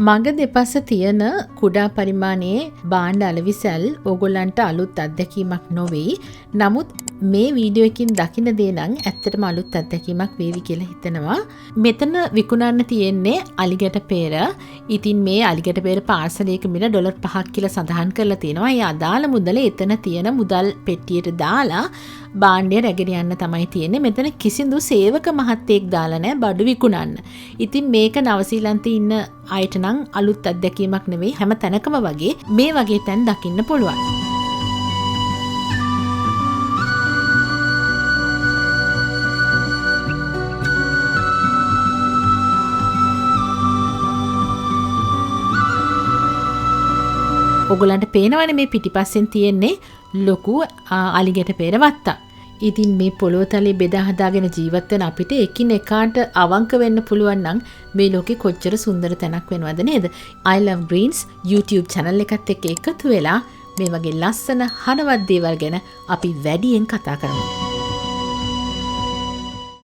මග දෙපස තියෙන කුඩා පරිමාණයේ භාණ්ඩ අලවිසැල් ඕගොල්ලන්ට අලුත් අත්දැකීමක් නොවෙයි. නමුත් මේ වීඩියෝ එකකින් දකින්න දේ නම් ඇත්තටම අලුත් අත්දැකීමක් වේවි කියලා හිතනවා. මෙතන විකුණන්න තියෙන්නේ අලිගැට peer. ඉතින් මේ අලිගැට peer පාර්සලයක මිල ඩොලර් 5ක් කියලා සඳහන් කරලා තියෙනවා. ඒ අදාළ මුදල එතන තියෙන මුදල් පෙට්ටියට දාලා භාණ්ඩය රැගෙන යන්න තමයි තියෙන්නේ. මෙතන කිසිදු සේවක මහත්තයෙක් දාලා නැහැ බඩු විකුණන්න. ඉතින් මේක නවසීලන්තේ ඉන්න අයට නම් අලුත් අත්දැකීමක් නෙවෙයි. හැම තැනකම වගේ මේ වගේ තැන් දකින්න පුළුවන්. ඔගොල්ලන්ට පේනවනේ මේ පිටිපස්සෙන් තියෙන්නේ ලොකු අලිගැට peer වත්තා. ඉතින් මේ පොළොව තලයේ බෙදා හදාගෙන ජීවත් වෙන අපිට එකිනෙකාට අවංක වෙන්න පුළුවන් නම් මේ ලෝකේ කොච්චර සුන්දර තැනක් වෙනවද නේද? I love greens YouTube channel එකත් එක්ක එකතු වෙලා මේ වගේ ලස්සන හරවත් දේවල් ගැන අපි වැඩියෙන් කතා කරමු.